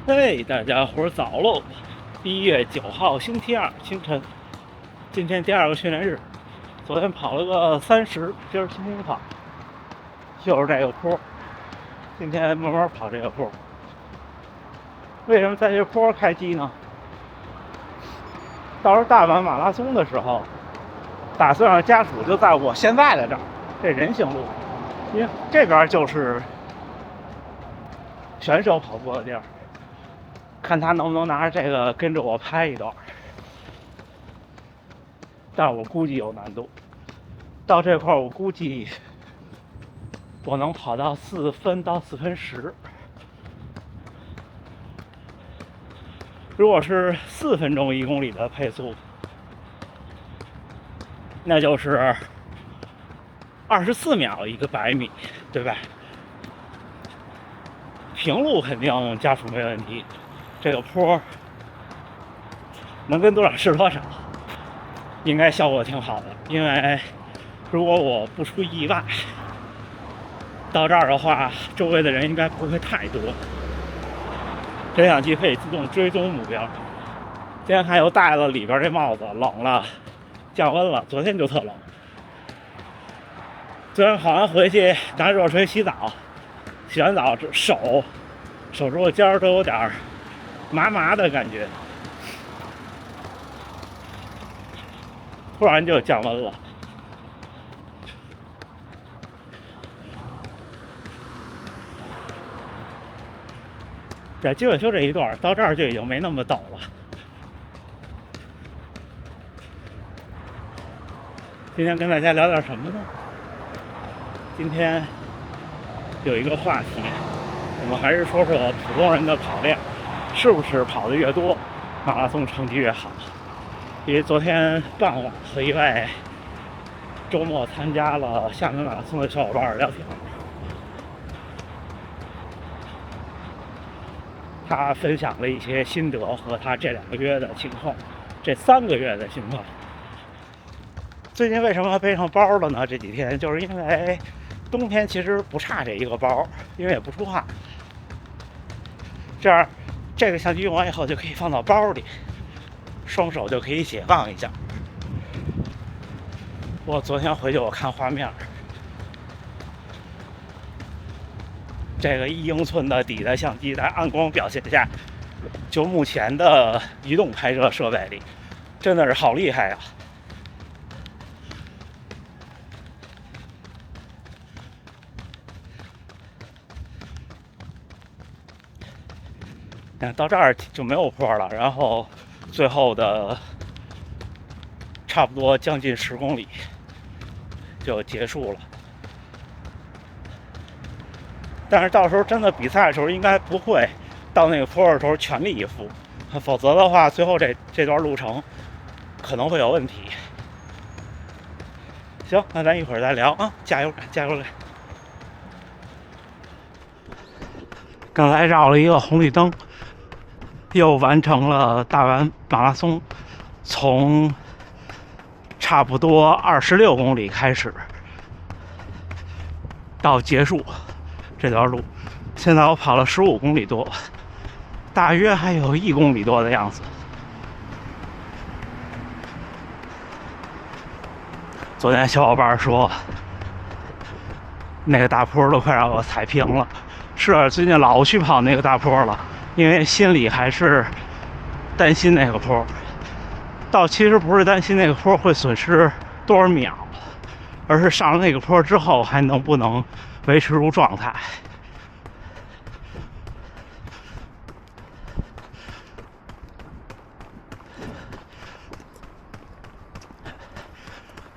嘿，大家伙儿早喽！1月9号星期二清晨，今天第2个训练日。昨天跑了个30，今儿轻轻跑，就是这个坡。今天慢慢跑这个坡。为什么在这坡开机呢？到时候大阪马拉松的时候，打算让家属就在我现在的这儿，这人行路，因为这边就是选手跑步的地儿。看他能不能拿着这个跟着我拍一段，但是我估计有难度。到这块我估计我能跑到4分到4分10。如果是4分钟1公里的配速，那就是24秒一个100米，对吧？平路肯定加速没问题，这个坡能跟多少是多少，应该效果挺好的。因为如果我不出意外，到这儿的话，周围的人应该不会太多。摄像机可以自动追踪目标。今天还又戴了里边这帽子，冷了，降温了。昨天就特冷。昨天跑完回去拿热水洗澡，洗完澡手指头尖儿都有点麻麻的感觉，突然就降温了。在基本修这一段到这儿就已经没那么陡了。今天跟大家聊点什么呢？今天有一个话题，我们还是说说普通人的跑量，是不是跑得越多，马拉松成绩越好？因为昨天傍晚和一位周末参加了厦门马拉松的小伙伴聊天，他分享了一些心得和他这2个月的情况，这3个月的情况。最近为什么背上包了呢？这几天就是因为冬天其实不差这一个包，因为也不出汗，这样这个相机用完以后就可以放到包里，双手就可以解放一下。我昨天回去我看画面，这个1英寸的底的相机在暗光表现下，就目前的移动拍摄设备里，真的是好厉害呀！到这儿就没有坡了，然后最后的差不多将近10公里就结束了。但是到时候真的比赛的时候，应该不会到那个坡的时候全力以赴，否则的话，最后这段路程可能会有问题。行，那咱一会儿再聊啊！加油，加油！刚才绕了一个红绿灯，又完成了大阪马拉松，从差不多26公里开始到结束这条路。现在我跑了15公里多，大约还有1公里多的样子。昨天小伙伴说，那个大坡都快让我踩平了。是，最近老去跑那个大坡了，因为心里还是担心那个坡。其实不是担心那个坡会损失多少秒，而是上了那个坡之后还能不能维持住状态。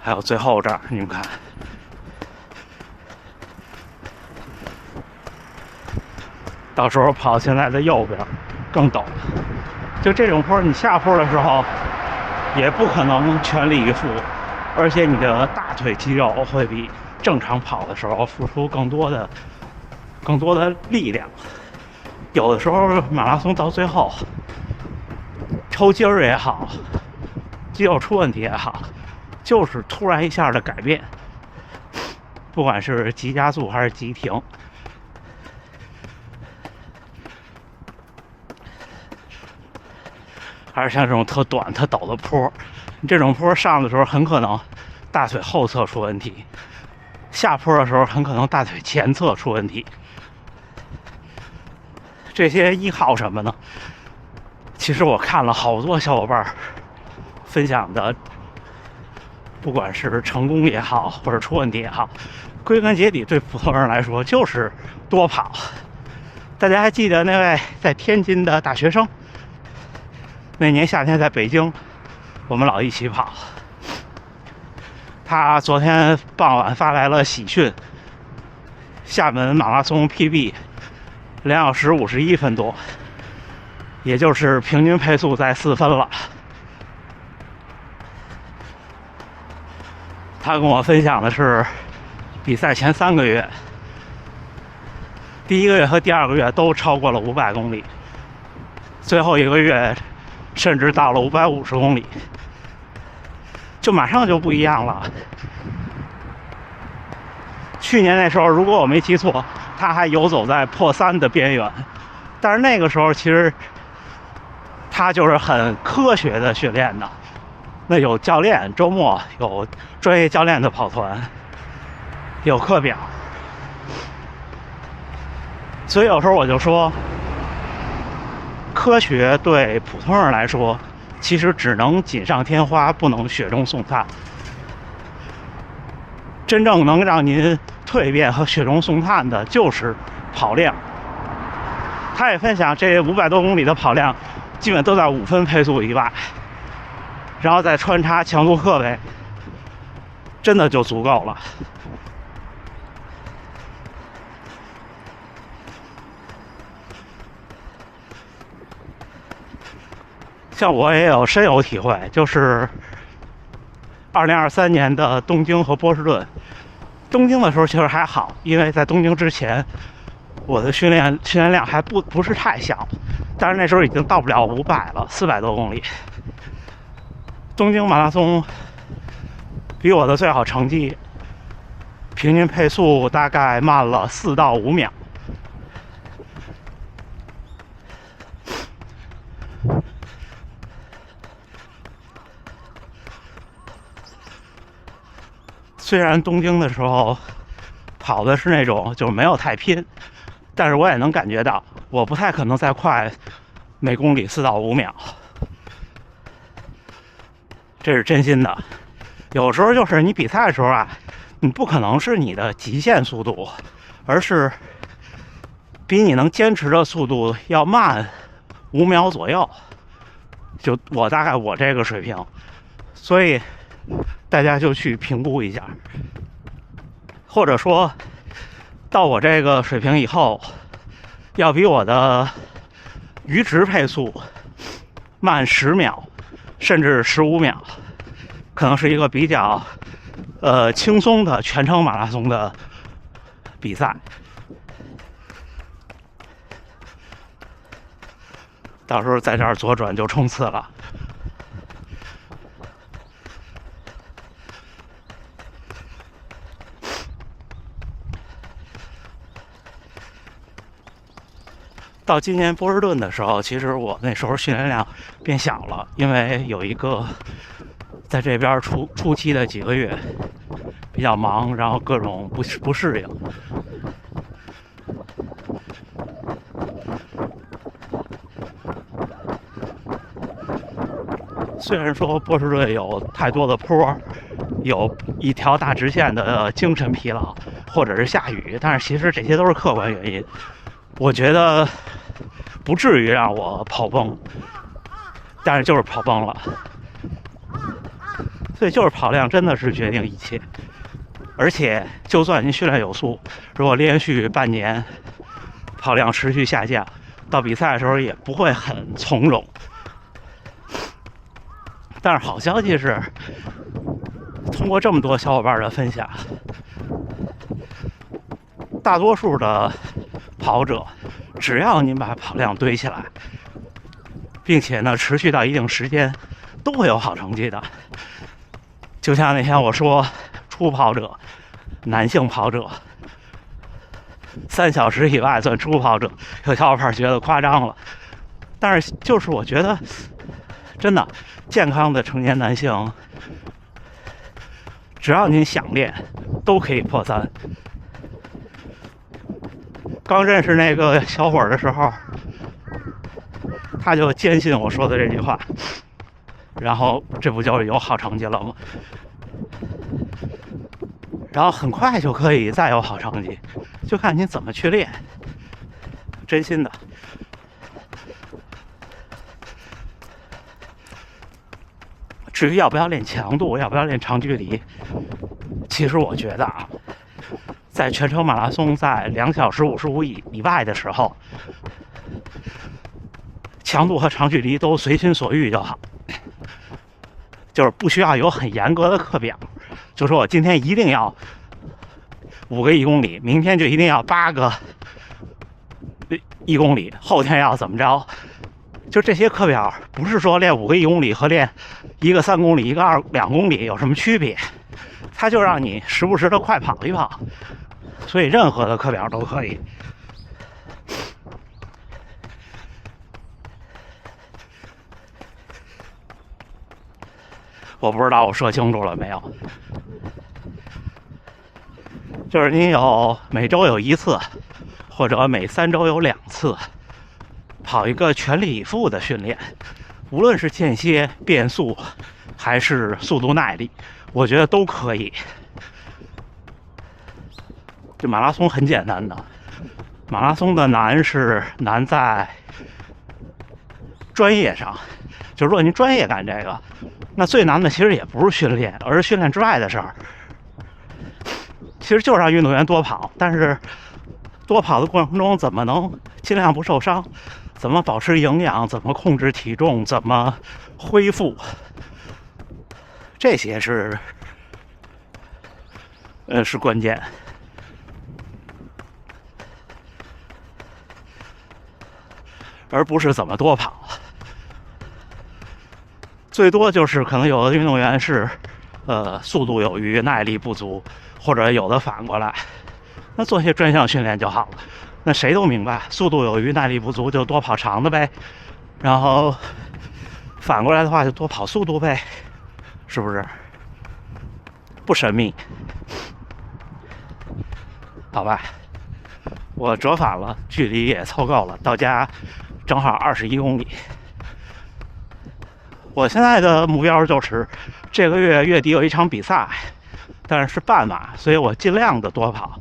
还有最后这儿，你们看，到时候跑现在的右边更陡。就这种坡，你下坡的时候也不可能全力以赴，而且你的大腿肌肉会比正常跑的时候付出更多的力量。有的时候马拉松到最后抽筋儿也好，肌肉出问题也好，就是突然一下的改变，不管是急加速还是急停，还是像这种特短特陡的坡，这种坡上的时候很可能大腿后侧出问题，下坡的时候很可能大腿前侧出问题。这些依靠什么呢？其实我看了好多小伙伴分享的，不管是成功也好，或者出问题也好，归根结底对普通人来说就是多跑。大家还记得那位在天津的大学生，那年夏天在北京，我们老一起跑。他昨天傍晚发来了喜讯，厦门马拉松 PB 2小时51分多，也就是平均配速在4分了。他跟我分享的是，比赛前3个月，第1个月和第2个月都超过了500公里，最后1个月甚至到了550公里，就马上就不一样了。去年那时候，如果我没记错，他还游走在破3的边缘，但是那个时候其实他就是很科学的训练的，那有教练，周末有专业教练的跑团，有课表，所以有时候我就说，科学对普通人来说，其实只能锦上添花，不能雪中送炭。真正能让您蜕变和雪中送炭的，就是跑量。他也分享，这500多公里的跑量，基本都在5分配速以外，然后再穿插强度课呗，真的就足够了。像我也有深有体会，就是2023年的东京和波士顿。东京的时候其实还好，因为在东京之前，我的训练量还不是太小，但是那时候已经到不了500了，400多公里。东京马拉松比我的最好成绩，平均配速大概慢了4到5秒。虽然东京的时候跑的是那种就没有太拼，但是我也能感觉到，我不太可能再快每公里4到5秒，这是真心的。有时候就是你比赛的时候啊，你不可能是你的极限速度，而是比你能坚持的速度要慢5秒左右，就大概我这个水平，所以大家就去评估一下，或者说到我这个水平以后，要比我的阈值配速慢10秒，甚至15秒，可能是一个比较轻松的全程马拉松的比赛。到时候在这儿左转就冲刺了。到今年波士顿的时候，其实我那时候训练量变小了，因为有一个在这边初期的几个月比较忙，然后各种不适应。虽然说波士顿有太多的坡，有一条大直线的精神疲劳，或者是下雨，但是其实这些都是客观原因。我觉得不至于让我跑崩，但是就是跑崩了。所以就是跑量真的是决定一切，而且就算您训练有素，如果连续半年跑量持续下降，到比赛的时候也不会很从容。但是好消息是，通过这么多小伙伴的分享，大多数的跑者，只要您把跑量堆起来，并且呢持续到一定时间，都会有好成绩的。就像那天我说，初跑者、男性跑者3小时以外算初跑者，有小伙伴觉得夸张了，但是就是我觉得真的，健康的成年男性，只要您想练，都可以破3。刚认识那个小伙的时候，他就坚信我说的这句话，然后这不就有好成绩了吗？然后很快就可以再有好成绩，就看你怎么去练。真心的。至于要不要练强度，要不要练长距离，其实我觉得啊，在全程马拉松在2小时55以外的时候，强度和长距离都随心所欲就好，就是不需要有很严格的课表，就说我今天一定要5个1公里，明天就一定要8个1公里，后天要怎么着。就这些课表不是说练5个1公里和练1个3公里、1个2公里有什么区别，它就让你时不时的快跑一跑，所以任何的课表都可以。我不知道我说清楚了没有，就是你每周有1次，或者每3周有2次，跑一个全力以赴的训练，无论是间歇、变速，还是速度耐力，我觉得都可以。这马拉松很简单的，马拉松的难是难在专业上，就如果您专业干这个，那最难的其实也不是训练，而是训练之外的事儿。其实就让运动员多跑，但是多跑的过程中怎么能尽量不受伤，怎么保持营养，怎么控制体重，怎么恢复，这些是关键。而不是怎么多跑。最多就是可能有的运动员是速度有余，耐力不足，或者有的反过来，那做些专项训练就好了。那谁都明白，速度有余，耐力不足就多跑长的呗，然后反过来的话就多跑速度呗，是不是？不神秘，好吧？我折返了，距离也凑够了，到家正好21公里。我现在的目标就是这个月月底有一场比赛，但是是半马，所以我尽量的多跑。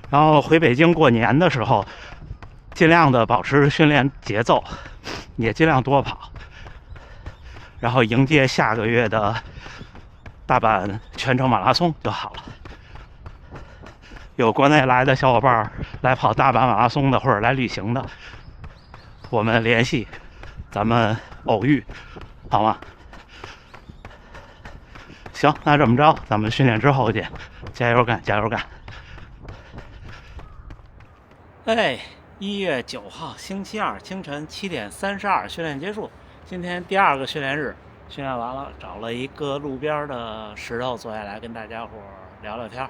然后回北京过年的时候，尽量的保持训练节奏，也尽量多跑，然后迎接下个月的大阪全程马拉松就好了。有国内来的小伙伴来跑大阪马拉松的，或者来旅行的，我们联系，咱们偶遇，好吗？行，那这么着，咱们训练之后见，加油干，加油干！哎，1月9号星期二清晨7点32，训练结束。今天第2个训练日，训练完了，找了一个路边的石头坐下来跟大家伙聊聊天。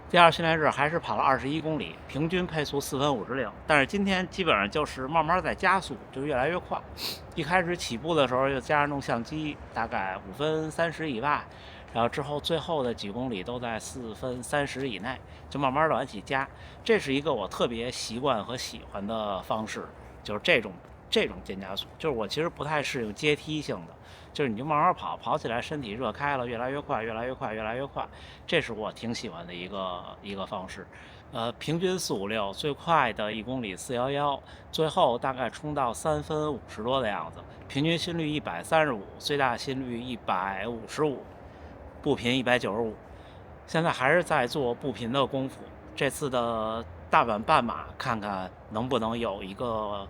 第2训练日还是跑了21公里，平均配速4分50秒，但是今天基本上就是慢慢在加速，就越来越快。一开始起步的时候又加上弄相机，大概5分30以外，然后之后最后的几公里都在4分30以内，就慢慢的往起加。这是一个我特别习惯和喜欢的方式，就是这种渐加速，就是我其实不太适应阶梯性的。就是你就慢慢跑，跑起来身体热开了，越来越快，越来越快，越来越快，这是我挺喜欢的一个方式。平均456，最快的1公里411，最后大概冲到3分50多的样子，平均心率135，最大心率155，步频195。现在还是在做步频的功夫。这次的大阪半马，看看能不能有一个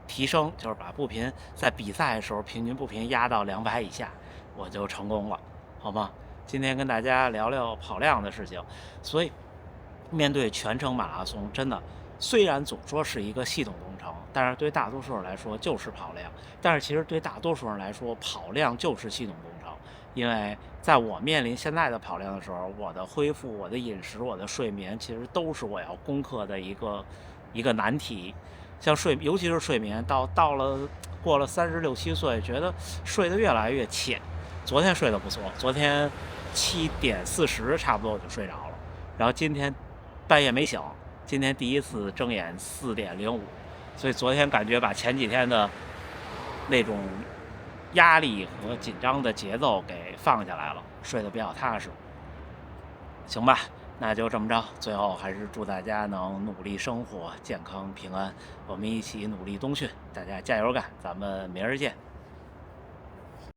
提升，就是把步频在比赛的时候平均步频压到200以下，我就成功了，好吗？今天跟大家聊聊跑量的事情。所以面对全程马拉松，真的虽然总说是一个系统工程，但是对大多数人来说就是跑量。但是其实对大多数人来说，跑量就是系统工程。因为在我面临现在的跑量的时候，我的恢复、我的饮食、我的睡眠，其实都是我要攻克的一个难题。像尤其是睡眠，过了36、7岁，觉得睡得越来越浅。昨天睡得不错，昨天7:40差不多我就睡着了，然后今天半夜没醒，今天第一次睁眼4:05，所以昨天感觉把前几天的那种压力和紧张的节奏给放下来了，睡得比较踏实。行吧，那就这么着，最后还是祝大家能努力生活，健康平安，我们一起努力冬训，大家加油干，咱们明儿见。